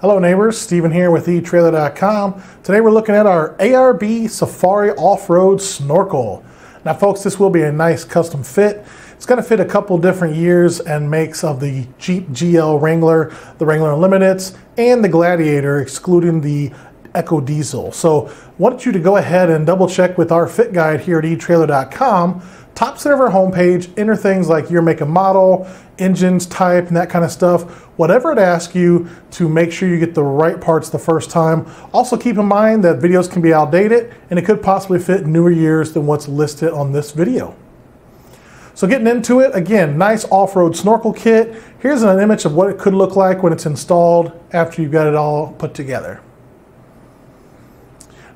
Hello neighbors, Steven here with etrailer.com. Today we're looking at our ARB Safari Off-Road Snorkel. Now folks, this will be a nice custom fit. It's going to fit a couple different years and makes of the Jeep GL Wrangler, the Wrangler Unlimited, and the Gladiator, excluding the Ecodiesel. So I want you to go ahead and double check with our fit guide here at etrailer.com. Top center of our homepage, enter things like your make and model, engines, type, and that kind of stuff. Whatever it asks you to make sure you get the right parts the first time. Also keep in mind that videos can be outdated and it could possibly fit newer years than what's listed on this video. So getting into it, again, nice off-road snorkel kit. Here's an image of what it could look like when it's installed after you've got it all put together.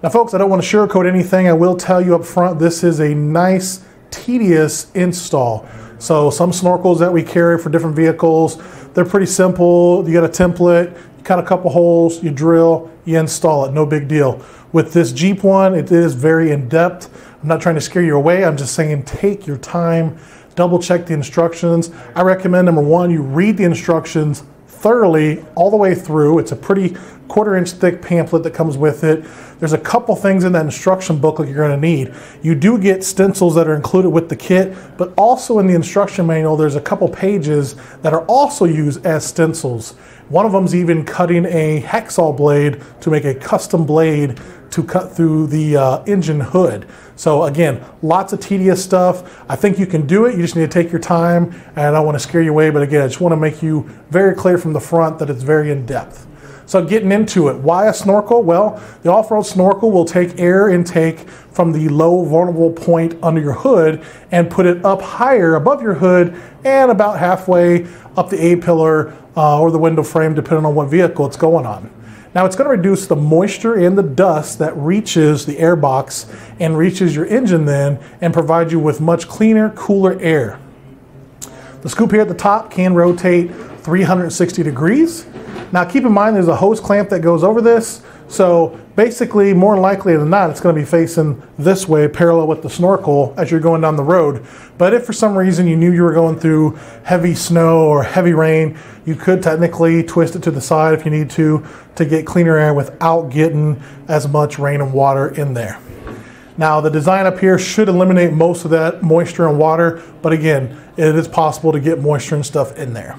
Now folks, I don't want to sugarcoat anything. I will tell you up front, this is a nice, tedious install. So some snorkels that we carry for different vehicles, they're pretty simple. You got a template, you cut a couple holes, you drill, you install it, no big deal. With this Jeep one, it is very in-depth. I'm not trying to scare you away, I'm just saying take your time, double check the instructions. I recommend, number one, you read the instructions thoroughly all the way through. It's a pretty 1/4 inch thick pamphlet that comes with it. There's a couple things in that instruction booklet you're going to need. You do get stencils that are included with the kit, but also in the instruction manual there's a couple pages that are also used as stencils. One of them is even cutting a hacksaw blade to make a custom blade to cut through the engine hood. So again, lots of tedious stuff. I think you can do it, you just need to take your time, and I don't want to scare you away, but again, I just want to make you very clear from the front that it's very in-depth. So getting into it, why a snorkel? Well, the off-road snorkel will take air intake from the low vulnerable point under your hood and put it up higher above your hood and about halfway up the A-pillar or the window frame, depending on what vehicle it's going on. Now it's going to reduce the moisture and the dust that reaches the air box and reaches your engine then and provide you with much cleaner, cooler air. The scoop here at the top can rotate 360 degrees. Now keep in mind there's a hose clamp that goes over this, so basically more likely than not it's going to be facing this way parallel with the snorkel as you're going down the road. But if for some reason you knew you were going through heavy snow or heavy rain, you could technically twist it to the side if you need to get cleaner air without getting as much rain and water in there. Now the design up here should eliminate most of that moisture and water, but again, it is possible to get moisture and stuff in there.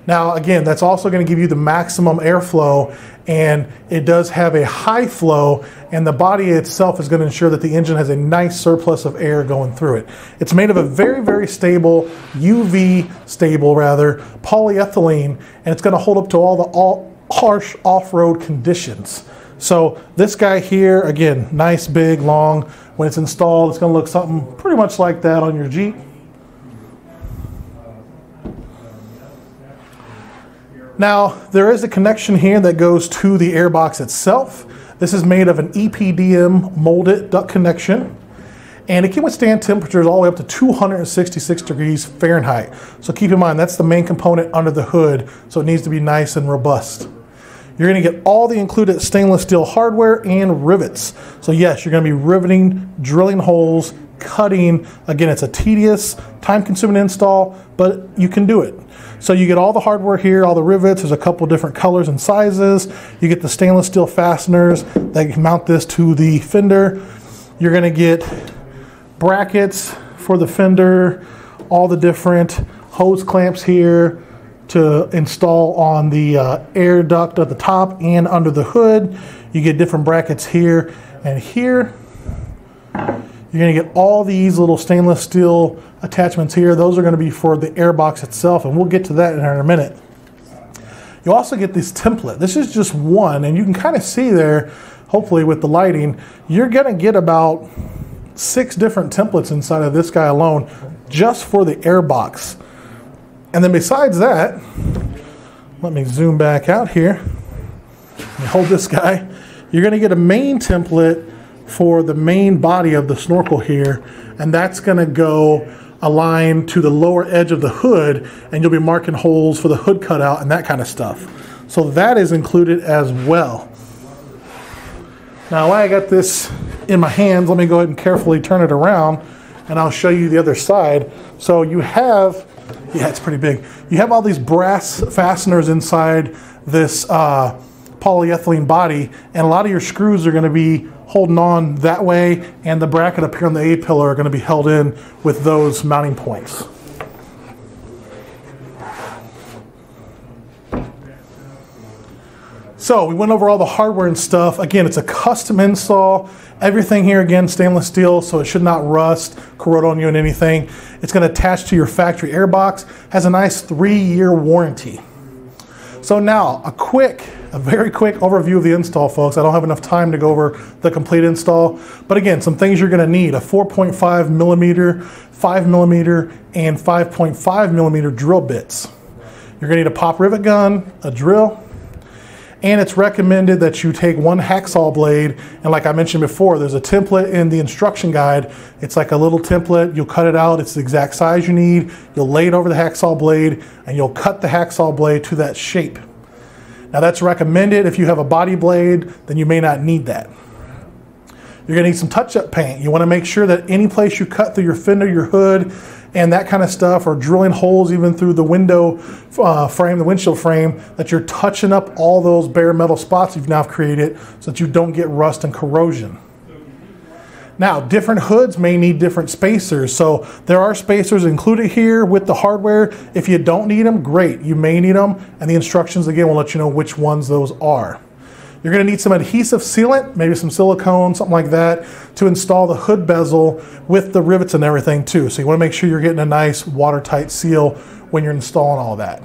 Now again, that's also going to give you the maximum airflow, and it does have a high flow, and the body itself is going to ensure that the engine has a nice surplus of air going through it. It's made of a very, very stable, UV stable rather, polyethylene, and it's going to hold up to all the harsh off-road conditions. So this guy here, again, nice, big, long. When it's installed, it's going to look something pretty much like that on your Jeep. Now, there is a connection here that goes to the airbox itself. This is made of an EPDM molded duct connection, and it can withstand temperatures all the way up to 266 degrees Fahrenheit. So keep in mind, that's the main component under the hood, so it needs to be nice and robust. You're going to get all the included stainless steel hardware and rivets. So yes, you're going to be riveting, drilling holes, cutting. Again, it's a tedious, time-consuming install, but you can do it. So you get all the hardware here, all the rivets. There's a couple different colors and sizes. You get the stainless steel fasteners that can mount this to the fender. You're going to get brackets for the fender, all the different hose clamps here to install on the air duct at the top and under the hood. You get different brackets here and here. You're going to get all these little stainless steel attachments here. Those are going to be for the airbox itself, and we'll get to that in a minute. You also get this template. This is just one, and you can kind of see there, hopefully with the lighting, you're going to get about 6 different templates inside of this guy alone just for the airbox. And then besides that, let me zoom back out here and hold this guy. You're going to get a main template for the main body of the snorkel here, and that's going to go aligned to the lower edge of the hood, and you'll be marking holes for the hood cutout and that kind of stuff. So that is included as well. Now while I got this in my hands, let me go ahead and carefully turn it around and I'll show you the other side. So you have Yeah, it's pretty big. You have all these brass fasteners inside this polyethylene body, and a lot of your screws are going to be holding on that way, and the bracket up here on the A-pillar are going to be held in with those mounting points. So we went over all the hardware and stuff. Again, it's a custom install. Everything here, again, stainless steel, so it should not rust, corrode on you and anything. It's going to attach to your factory airbox. Has a nice 3-year warranty. So now, a very quick overview of the install, folks. I don't have enough time to go over the complete install. But again, some things you're going to need: a 4.5 millimeter, 5 millimeter, and 5.5 millimeter drill bits. You're going to need a pop rivet gun, a drill, and it's recommended that you take 1 hacksaw blade, and like I mentioned before, there's a template in the instruction guide. It's like a little template. You'll cut it out. It's the exact size you need. You'll lay it over the hacksaw blade, and you'll cut the hacksaw blade to that shape. Now that's recommended. If you have a body blade, then you may not need that. You're gonna need some touch-up paint. You wanna make sure that any place you cut through your fender, your hood, and that kind of stuff, or drilling holes even through the window frame, the windshield frame, that you're touching up all those bare metal spots you've now created so that you don't get rust and corrosion. Now, different hoods may need different spacers, so there are spacers included here with the hardware. If you don't need them, great, you may need them, and the instructions again will let you know which ones those are. You're going to need some adhesive sealant, maybe some silicone, something like that, to install the hood bezel with the rivets and everything too. So you want to make sure you're getting a nice watertight seal when you're installing all that.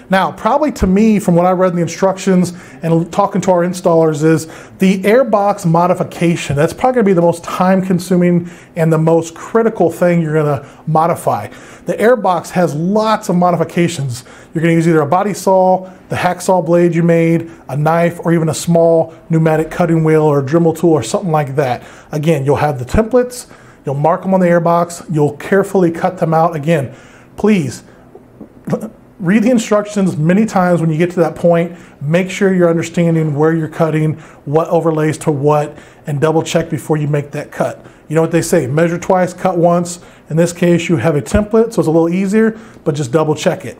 Now, probably to me, from what I read in the instructions and talking to our installers, is the airbox modification. That's probably going to be the most time-consuming and the most critical thing you're going to modify. The airbox has lots of modifications. You're going to use either a body saw, the hacksaw blade you made, a knife, or even a small pneumatic cutting wheel or a Dremel tool or something like that. Again, you'll have the templates, you'll mark them on the airbox, you'll carefully cut them out. Again, please, read the instructions many times when you get to that point. Make sure you're understanding where you're cutting, what overlays to what, and double check before you make that cut. You know what they say, measure twice, cut once. In this case, you have a template, so it's a little easier, but just double check it.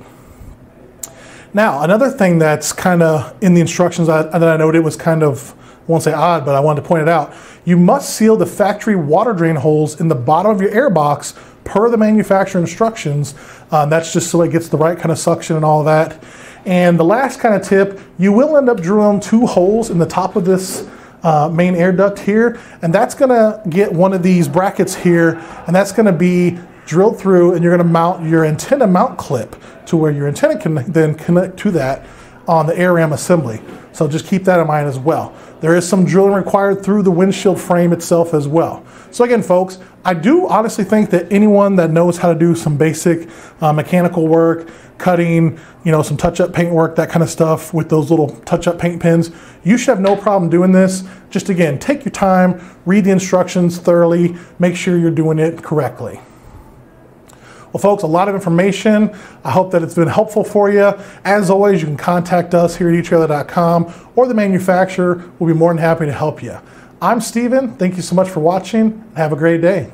Now, another thing that's kind of in the instructions that I noted was kind of, I won't say odd, but I wanted to point it out. You must seal the factory water drain holes in the bottom of your airbox per the manufacturer instructions. That's just so it gets the right kind of suction and all that. And the last kind of tip, you will end up drilling 2 holes in the top of this main air duct here, and that's gonna get one of these brackets here, and that's gonna be drilled through, and you're gonna mount your antenna mount clip to where your antenna can then connect to that on the air ram assembly. So just keep that in mind as well. There is some drilling required through the windshield frame itself as well. So again, folks, I do honestly think that anyone that knows how to do some basic mechanical work, cutting, you know, some touch-up paint work, that kind of stuff with those little touch-up paint pens, you should have no problem doing this. Just again, take your time, read the instructions thoroughly, make sure you're doing it correctly. Well, folks, a lot of information. I hope that it's been helpful for you. As always, you can contact us here at etrailer.com or the manufacturer. We'll be more than happy to help you. I'm Steven. Thank you so much for watching. Have a great day.